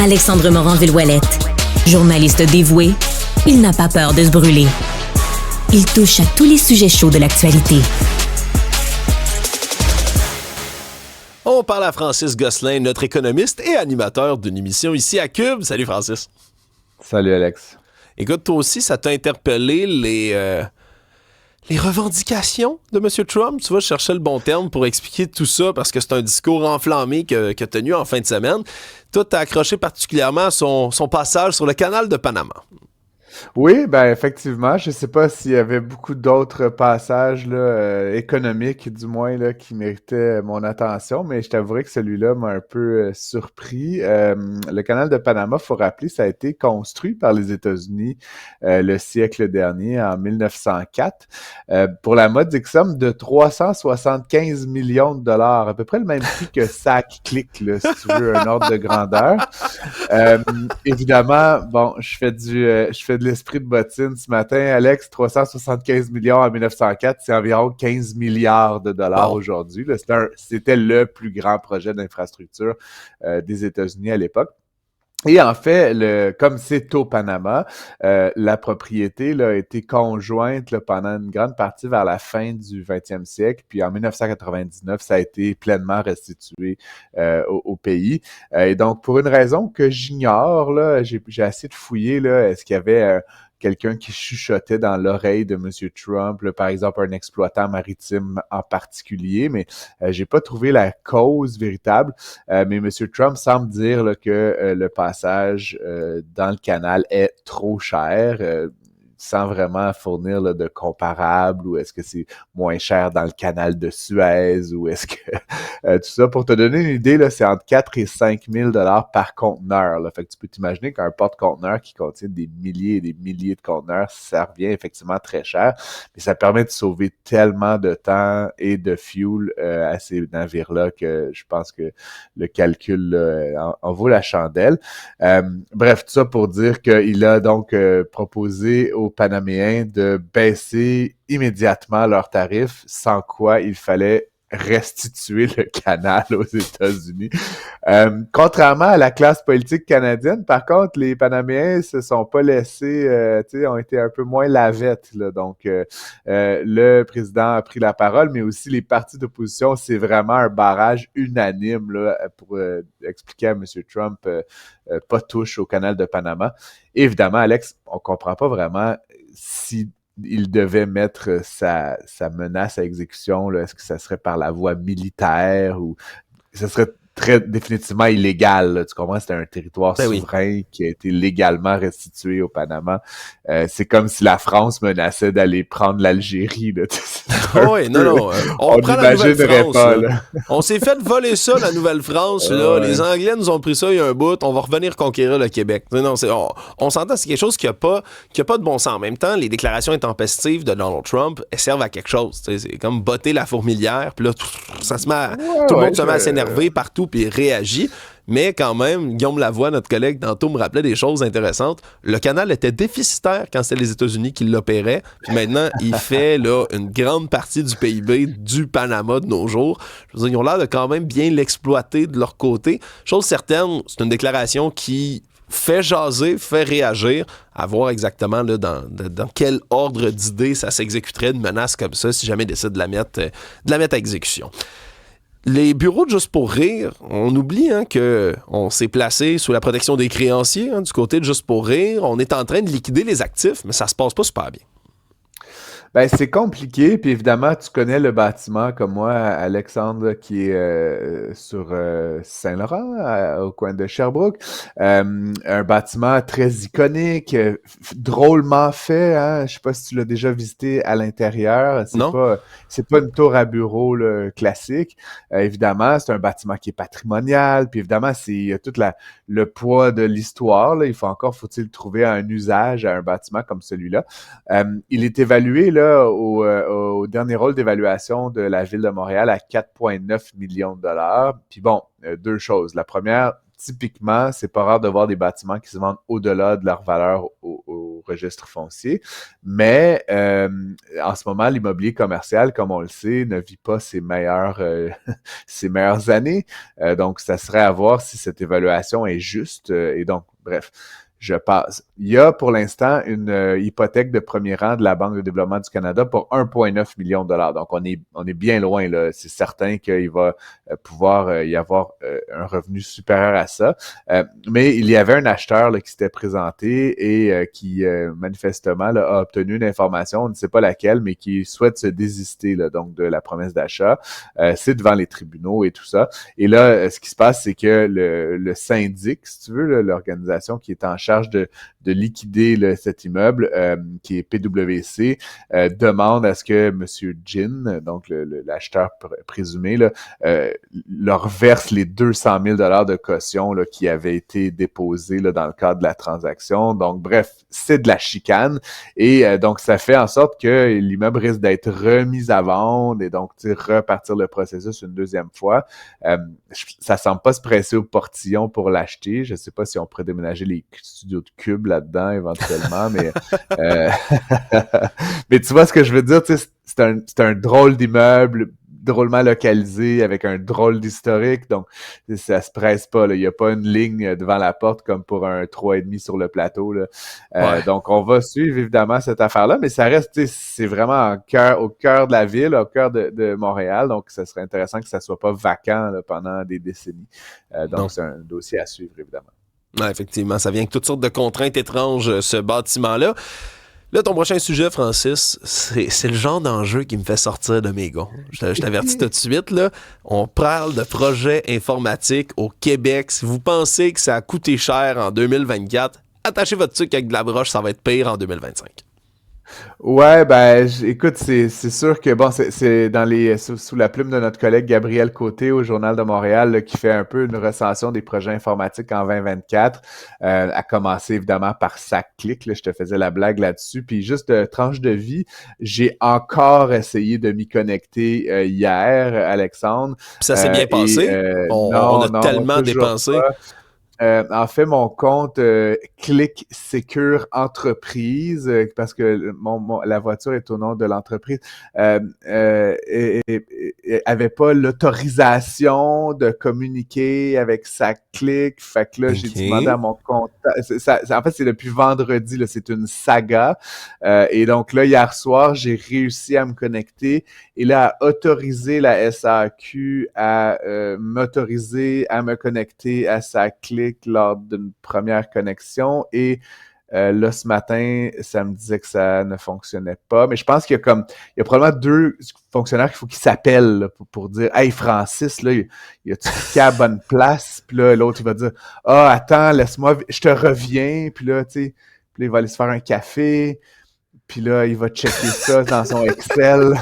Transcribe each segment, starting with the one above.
Alexandre Morin-Villouellette. Journaliste dévoué, il n'a pas peur de se brûler. Il touche à tous les sujets chauds de l'actualité. On parle à Francis Gosselin, notre économiste et animateur d'une émission ici à Cube. Salut Francis. Salut Alex. Écoute, toi aussi, ça t'a interpellé les revendications de M. Trump? Tu vois, je cherchais le bon terme pour expliquer tout ça parce que c'est un discours enflammé qu'il a tenu en fin de semaine. Toi, t'as accroché particulièrement à son passage sur le canal de Panama. Oui, ben effectivement, je sais pas s'il y avait beaucoup d'autres passages là, économiques, du moins, là, qui méritaient mon attention, mais je t'avouerai que celui-là m'a un peu surpris. Le canal de Panama, faut rappeler, ça a été construit par les États-Unis le siècle dernier, en 1904, pour la modique somme de 375 millions de dollars, à peu près le même prix que SAC-Click, là, si tu veux un ordre de grandeur. Évidemment, bon, je fais de l'esprit de bottine ce matin. Alex, 375 millions en 1904, c'est environ 15 milliards de dollars aujourd'hui. Là, c'était le plus grand projet d'infrastructure des États-Unis à l'époque. Et en fait, comme c'est au Panama, la propriété là, a été conjointe là, pendant une grande partie vers la fin du 20e siècle. Puis en 1999, ça a été pleinement restitué au pays. Et donc, pour une raison que j'ignore, là, j'ai essayé de fouiller, là, est-ce qu'il y avait quelqu'un qui chuchotait dans l'oreille de M. Trump, là, par exemple un exploitant maritime en particulier, mais j'ai pas trouvé la cause véritable. Mais M. Trump semble dire là, que le passage dans le canal est trop cher. Sans vraiment fournir là, de comparables, ou est-ce que c'est moins cher dans le canal de Suez, ou est-ce que tout ça. Pour te donner une idée, là, c'est entre 4 et 5 000 $ par conteneur. Là. Fait que tu peux t'imaginer qu'un porte-conteneur qui contient des milliers et des milliers de conteneurs, ça revient effectivement très cher, mais ça permet de sauver tellement de temps et de fuel à ces navires-là que je pense que le calcul là, en vaut la chandelle. Bref, tout ça pour dire qu'il a donc proposé aux Panaméens de baisser immédiatement leurs tarifs, sans quoi il fallait restituer le canal aux États-Unis. Contrairement à la classe politique canadienne, par contre, les Panaméens se sont pas laissés, ont été un peu moins lavettes, là. Donc, le président a pris la parole, mais aussi les partis d'opposition, c'est vraiment un barrage unanime là, pour expliquer à M. Trump pas touche au canal de Panama. Évidemment, Alex, on comprend pas vraiment si il devait mettre sa menace à exécution, là, est-ce que ça serait par la voie militaire ou ça serait très définitivement illégal, là, tu comprends? C'était un territoire souverain qui a été légalement restitué au Panama. C'est comme si la France menaçait d'aller prendre l'Algérie. Là. Oui, non. On prend la Nouvelle-France. Pas, là. On s'est fait voler ça, la Nouvelle-France. Là. Les Anglais nous ont pris ça il y a un bout. On va revenir conquérir le Québec. Non, on s'entend, c'est quelque chose qui a pas de bon sens. En même temps, les déclarations intempestives de Donald Trump, elles servent à quelque chose. T'sais. C'est comme botter la fourmilière. Puis là, ça se met tout le monde se met à s'énerver partout puis réagit. Mais quand même, Guillaume Lavoie, notre collègue, tantôt me rappelait des choses intéressantes. Le canal était déficitaire quand c'était les États-Unis qui l'opéraient. Puis maintenant, il fait là, une grande partie du PIB du Panama de nos jours. Je veux dire, ils ont l'air de quand même bien l'exploiter de leur côté. Chose certaine, c'est une déclaration qui fait jaser, fait réagir, à voir exactement là, dans quel ordre d'idées ça s'exécuterait une menace comme ça si jamais ils décident de la mettre à exécution. Les bureaux de Juste pour rire, on oublie qu'on s'est placé sous la protection des créanciers du côté de Juste pour rire. On est en train de liquider les actifs, mais ça se passe pas super bien. Ben, c'est compliqué, puis évidemment, tu connais le bâtiment comme moi, Alexandre, qui est sur Saint-Laurent, au coin de Sherbrooke. Un bâtiment très iconique, drôlement fait, hein? Je sais pas si tu l'as déjà visité à l'intérieur. C'est pas une tour à bureau là, classique. Évidemment, c'est un bâtiment qui est patrimonial, puis évidemment, il y a tout le poids de l'histoire. Là. Faut-il trouver un usage à un bâtiment comme celui-là. Il est évalué là au dernier rôle d'évaluation de la Ville de Montréal à 4,9 millions de dollars. Puis bon, deux choses. La première, typiquement, c'est pas rare de voir des bâtiments qui se vendent au-delà de leur valeur au registre foncier. Mais en ce moment, l'immobilier commercial, comme on le sait, ne vit pas ses meilleures années. Donc, ça serait à voir si cette évaluation est juste. Et donc, bref, je passe. Il y a pour l'instant une hypothèque de premier rang de la Banque de développement du Canada pour 1,9 million de dollars. Donc, on est bien loin, là. C'est certain qu'il va pouvoir y avoir un revenu supérieur à ça. Mais il y avait un acheteur là, qui s'était présenté et qui, manifestement, là, a obtenu une information, on ne sait pas laquelle, mais qui souhaite se désister là, donc de la promesse d'achat. C'est devant les tribunaux et tout ça. Et là, ce qui se passe, c'est que le syndic, si tu veux, là, l'organisation qui est en charge de liquider là, cet immeuble, qui est PwC, demande à ce que M. Jin, donc l'acheteur présumé, là, leur verse les 200 000 $ de caution là, qui avaient été déposés là, dans le cadre de la transaction. Donc, bref, c'est de la chicane. Et donc, ça fait en sorte que l'immeuble risque d'être remis à vendre et donc repartir le processus une deuxième fois. Ça semble pas se presser au portillon pour l'acheter. Je sais pas si on pourrait déménager les studios de Cube là-dedans éventuellement, mais mais tu vois ce que je veux dire, tu sais, c'est un drôle d'immeuble, drôlement localisé, avec un drôle d'historique, donc ça se presse pas, là. Il n'y a pas une ligne devant la porte comme pour un 3,5 sur le plateau, là. Donc on va suivre évidemment cette affaire-là, mais ça reste, tu sais, c'est vraiment au cœur de la ville, au cœur de Montréal, donc ça serait intéressant que ça soit pas vacant là, pendant des décennies. Donc c'est un dossier à suivre, évidemment. Ouais, effectivement, ça vient avec toutes sortes de contraintes étranges, ce bâtiment-là. Là, ton prochain sujet, Francis, c'est le genre d'enjeu qui me fait sortir de mes gonds. Je t'avertis tout de suite, là. On parle de projets informatiques au Québec. Si vous pensez que ça a coûté cher en 2024, attachez votre truc avec de la broche, ça va être pire en 2025. Ouais, ben, écoute, c'est sûr que bon, c'est dans sous la plume de notre collègue Gabriel Côté au Journal de Montréal là, qui fait un peu une recension des projets informatiques en 2024. À commencer évidemment par SAC-Click, là, je te faisais la blague là-dessus. Puis juste tranche de vie, j'ai encore essayé de m'y connecter hier, Alexandre. Puis ça s'est bien passé. On a tellement dépensé. En fait, mon compte Click Secure Entreprise, parce que la voiture est au nom de l'entreprise, avait pas l'autorisation de communiquer avec sa Click. Fait que là, j'ai demandé à mon compte. En fait, c'est depuis vendredi, là, c'est une saga. Et donc là, hier soir, j'ai réussi à me connecter et là, à autoriser la SAQ à m'autoriser à me connecter à sa Click lors d'une première connexion et là, ce matin, ça me disait que ça ne fonctionnait pas. Mais je pense qu'il y a probablement 2 fonctionnaires qu'il faut qu'ils s'appellent là, pour dire « Hey, Francis, là, il a-tu cliqué à la bonne place? » Puis là, l'autre, il va dire « Ah, attends, laisse-moi, je te reviens. » Puis là, tu sais, puis là, il va aller se faire un café. Puis là, il va checker ça dans son Excel.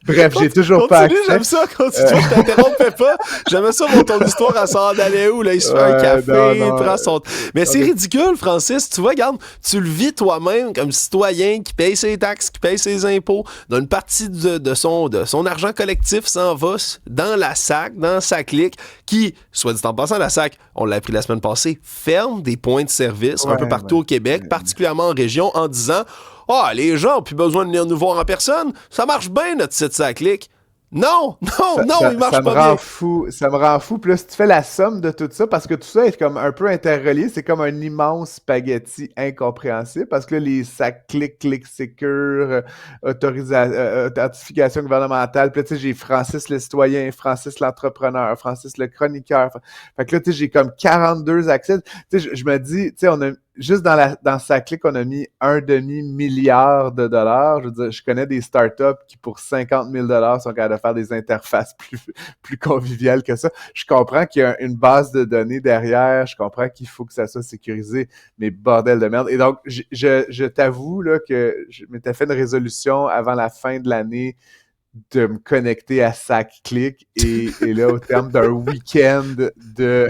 Bref, j'ai toujours pas accès. J'aime ça, continue, je t'interrompais pas. J'aimais ça, ton histoire, elle s'en allait où, là, il se fait un café, il prend son... Mais c'est ridicule, Francis, tu vois, regarde, tu le vis toi-même comme citoyen qui paye ses taxes, qui paye ses impôts, dans une partie de son argent collectif s'en va dans la SAC, dans sa clique, qui, soit dit en passant, la SAC, on l'a appris la semaine passée, ferme des points de service un peu partout au Québec, particulièrement en région, en disant... Ah, les gens n'ont plus besoin de venir nous voir en personne. Ça marche bien, notre site SAC-Click. Non, il marche pas bien. Ça me rend fou. Puis là, si tu fais la somme de tout ça, parce que tout ça est comme un peu interrelié, c'est comme un immense spaghetti incompréhensible, parce que là, les SAC-Click, Click Secure, authentification gouvernementale, puis là, tu sais, j'ai Francis le citoyen, Francis l'entrepreneur, Francis le chroniqueur. Fait que là, tu sais, j'ai comme 42 accès. Tu sais, je me dis, tu sais, on a... Juste dans SAC-Click, on a mis $1,5 milliard de dollars. Je veux dire, je connais des startups qui, pour 50 000 $ sont capables de faire des interfaces plus conviviales que ça. Je comprends qu'il y a une base de données derrière. Je comprends qu'il faut que ça soit sécurisé, mais bordel de merde. Et donc, je t'avoue là, que je m'étais fait une résolution avant la fin de l'année de me connecter à SAC-Click et là, au terme d'un week-end de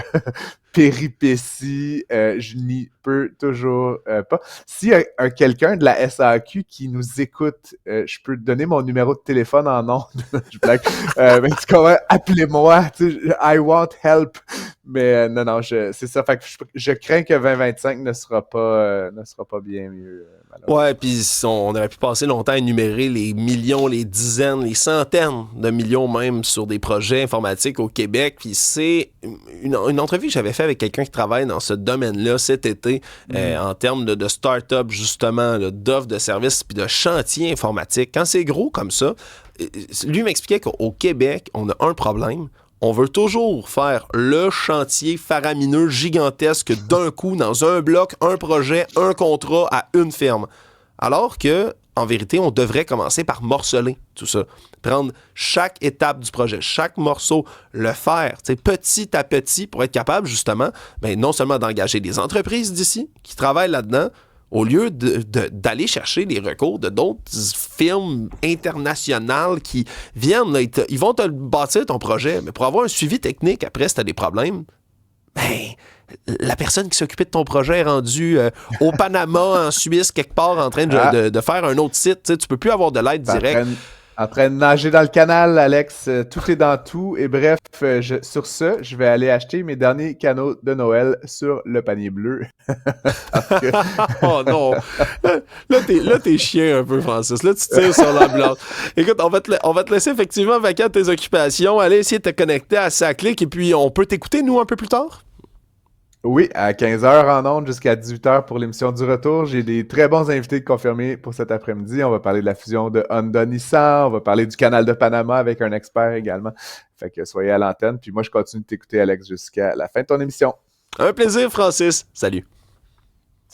péripéties, je n'y peux toujours pas. S'il y a quelqu'un de la SAQ qui nous écoute, je peux te donner mon numéro de téléphone en ondes. Je blague. Mais tu comprends, appelez-moi, I want help. Mais non, c'est ça. Fait que je crains que 2025 ne sera pas bien mieux. Ouais, puis on aurait pu passer longtemps à énumérer les millions, les dizaines, les centaines de millions même sur des projets informatiques au Québec. Puis c'est une entrevue que j'avais fait avec quelqu'un qui travaille dans ce domaine-là cet été en termes de start-up, justement, là, d'offres de services puis de chantiers informatiques. Quand c'est gros comme ça, lui m'expliquait qu'au Québec, on a un problème. On veut toujours faire le chantier faramineux, gigantesque, d'un coup, dans un bloc, un projet, un contrat à une firme. Alors que, en vérité, on devrait commencer par morceler tout ça. Prendre chaque étape du projet, chaque morceau, le faire petit à petit pour être capable, justement, non seulement d'engager des entreprises d'ici qui travaillent là-dedans, au lieu d'aller chercher les recours de d'autres firmes internationales qui viennent, là, ils vont te bâtir ton projet, mais pour avoir un suivi technique après, si tu as des problèmes, la personne qui s'occupait de ton projet est rendue au Panama, en Suisse, quelque part, en train de faire un autre site. Tu peux plus avoir de l'aide directe. En train de nager dans le canal, Alex. Tout est dans tout. Et bref, sur ce, je vais aller acheter mes derniers canaux de Noël sur le panier bleu. Oh non! Là, t'es chien un peu, Francis. Là, tu tires sur l'ambulance. Écoute, on va te laisser effectivement vacant tes occupations. Allez essayer de te connecter à SACLIC et puis on peut t'écouter, nous, un peu plus tard? Oui, à 15h en ondes jusqu'à 18h pour l'émission du retour. J'ai des très bons invités de confirmer pour cet après-midi. On va parler de la fusion de Honda-Nissan. On va parler du canal de Panama avec un expert également. Fait que soyez à l'antenne. Puis moi, je continue de t'écouter, Alex, jusqu'à la fin de ton émission. Un plaisir, Francis. Salut.